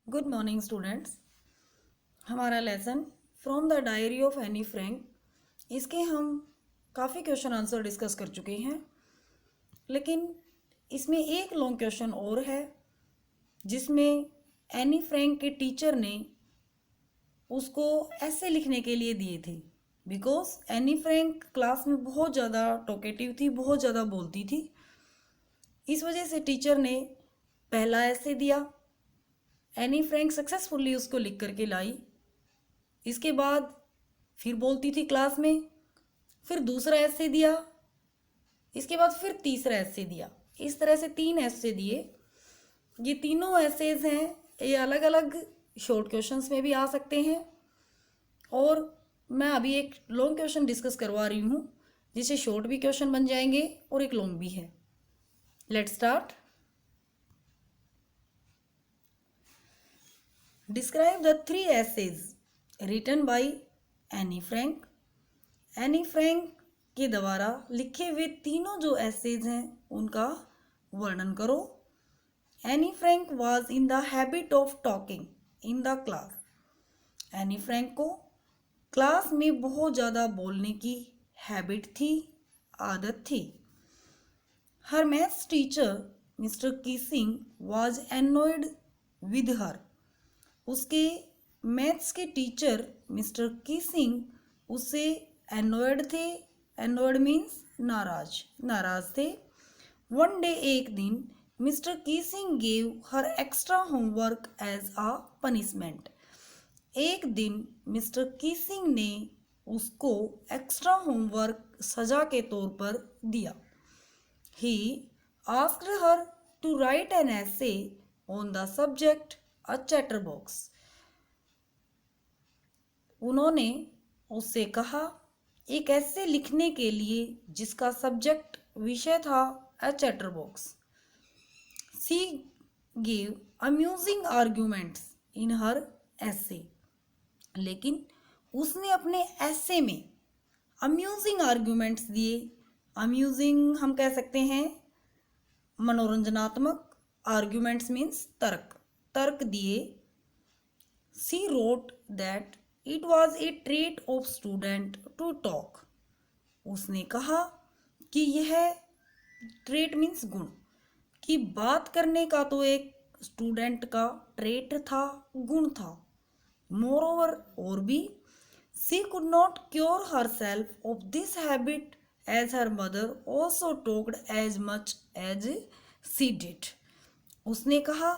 Good morning students. हमारा lesson from the diary of Anne Frank, इसके हम काफ़ी क्वेश्चन आंसर डिस्कस कर चुके हैं, लेकिन इसमें एक लॉन्ग क्वेश्चन और है जिसमें एनी फ्रैंक के टीचर ने उसको ऐसे लिखने के लिए दिए थे। बिकॉज एनी फ्रैंक क्लास में बहुत ज़्यादा टॉकेटिव थी, बहुत ज़्यादा बोलती थी। इस वजह से टीचर ने पहला ऐसे दिया। एनी फ्रैंक सक्सेसफुली उसको लिख करके लाई। इसके बाद फिर बोलती थी क्लास में, फिर दूसरा ऐसे दिया, इसके बाद फिर तीसरा ऐसे दिया। इस तरह से 3 ऐसे दिए। ये तीनों ऐसेज हैं, ये अलग अलग शॉर्ट क्वेश्चंस में भी आ सकते हैं, और मैं अभी एक लॉन्ग क्वेश्चन डिस्कस करवा रही हूँ जिससे शॉर्ट भी क्वेश्चन बन जाएंगे और एक लॉन्ग भी है। Let's start. Describe the 3 essays written by Anne Frank. Anne Frank के द्वारा लिखे हुए तीनों जो एसेज हैं उनका वर्णन करो। Anne Frank was in the habit of talking in the class. Anne Frank को क्लास में बहुत ज़्यादा बोलने की हैबिट थी, आदत थी। हर maths teacher mister Keesing was annoyed with her. उसके मैथ्स के टीचर मिस्टर कीसिंग उससे एनॉयड थे। एनॉयड मीन्स नाराज थे। वन डे, एक दिन, mister Keesing gave her extra homework as a punishment. एक दिन मिस्टर कीसिंग ने उसको एक्स्ट्रा होमवर्क सजा के तौर पर दिया। He asked her to write an essay on the subject a chatterbox. उन्होंने उससे कहा एक ऐसे लिखने के लिए जिसका सब्जेक्ट विषय था a chatterbox. She give amusing arguments in her essay। लेकिन उसने अपने ऐसे में अम्यूजिंग आर्ग्यूमेंट्स दिए। अम्यूजिंग हम कह सकते हैं मनोरंजनात्मक, आर्ग्यूमेंट्स मीन्स तर्क दिए। She wrote that it was a trait of student to talk. उसने कहा कि यह ट्रेट मीन्स गुण, कि बात करने का तो एक स्टूडेंट का ट्रेट था, गुण था। मोर ओवर, और भी, she could not cure herself of this habit as her mother also talked as much as she did. उसने कहा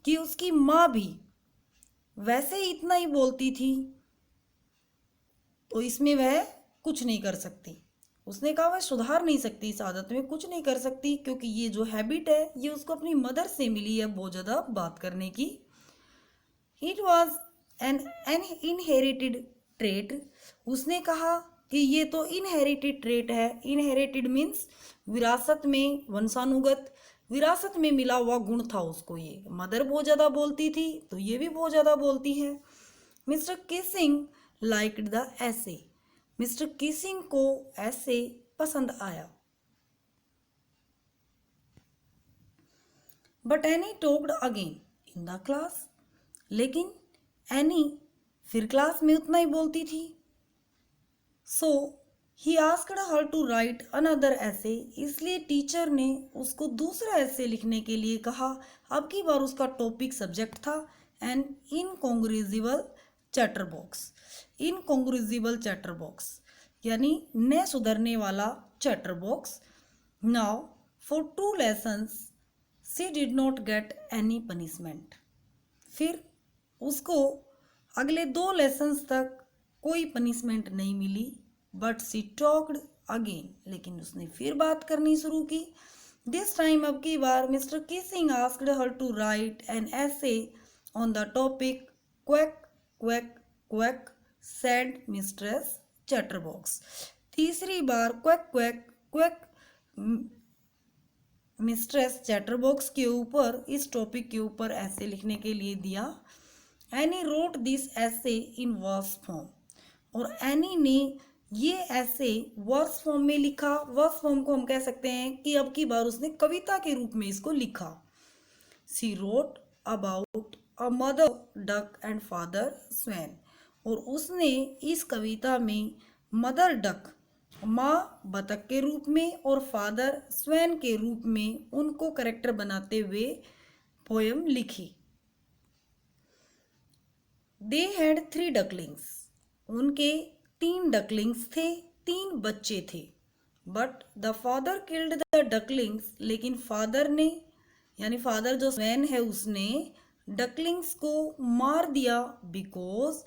कि उसकी माँ भी वैसे ही इतना ही बोलती थी, तो इसमें वह कुछ नहीं कर सकती। उसने कहा वह सुधार नहीं सकती, इस आदत में कुछ नहीं कर सकती, क्योंकि ये जो हैबिट है ये उसको अपनी मदर से मिली है, बहुत ज़्यादा बात करने की। It was an inherited trait. उसने कहा कि ये तो इनहेरिटेड ट्रेट है। इनहेरिटेड मीन्स विरासत में, वंशानुगत, विरासत में मिला हुआ गुण था उसको। ये मदर बहुत ज़्यादा बोलती थी तो ये भी बहुत ज़्यादा बोलती है। Mister Keesing liked the essay. Mister Keesing को ऐसे पसंद आया। But Anne talked again in the class. लेकिन एनी फिर क्लास में उतना ही बोलती थी। So he asked her to write another essay. इसलिए टीचर ने उसको दूसरा ऐसे लिखने के लिए कहा। अब की बार उसका टॉपिक सब्जेक्ट था an incorrigible chatterbox. Incorrigible chatterbox यानी न सुधरने वाला chatterbox. Now for 2 lessons she did not get any punishment. फिर उसको अगले 2 लेसन्स तक कोई पनिशमेंट नहीं मिली। बट सी टॉक्ड अगेन, लेकिन उसने फिर बात करनी शुरू की। दिस टाइम, अब की बार, mister Keesing asked her to write an essay on the topic quack quack quack said mistress chatterbox. तीसरी बार quack quack quack mistress chatterbox के ऊपर, इस टॉपिक के ऊपर ऐसे लिखने के लिए दिया। एनी रोट दिस ऐसे इन वर्स फॉर्म। और एनी ने ये ऐसे वर्स फॉर्म में लिखा। वर्स फॉर्म को हम कह सकते हैं कि अब की बार उसने कविता के रूप में इसको लिखा। She wrote about a mother duck and father swan. और उसने इस कविता में मदर डक माँ बतख के रूप में और फादर स्वैन के रूप में उनको करेक्टर बनाते हुए पोयम लिखी। दे हैड 3 डकलिंग्स, उनके 3 डकलिंग्स थे, 3 बच्चे थे। But the father killed the ducklings, लेकिन फादर ने यानी फादर जो स्वैन है उसने डकलिंग्स को मार दिया बिकॉज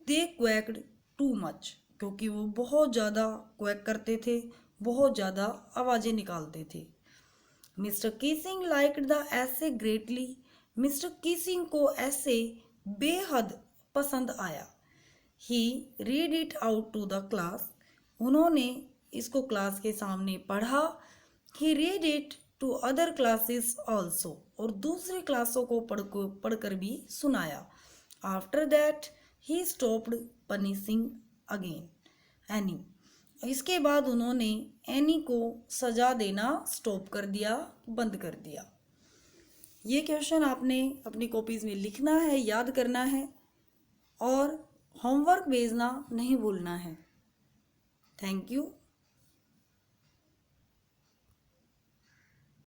दे क्वैक्ड टू मच, क्योंकि वो बहुत ज़्यादा क्वैक करते थे, बहुत ज़्यादा आवाज़ें निकालते थे। Mister Keesing liked the essay greatly, mister Keesing को ऐसे बेहद पसंद आया। He read it out to the class, उन्होंने इसको क्लास के सामने पढ़ा। He read it to other classes also, और दूसरी क्लासों को पढ़कर भी सुनाया। After that he stopped punishing again Anne, इसके बाद उन्होंने एनी को सजा देना स्टॉप कर दिया, बंद कर दिया। ये क्वेश्चन आपने अपनी कॉपीज़ में लिखना है, याद करना है और होमवर्क भेजना नहीं भूलना है। Thank you.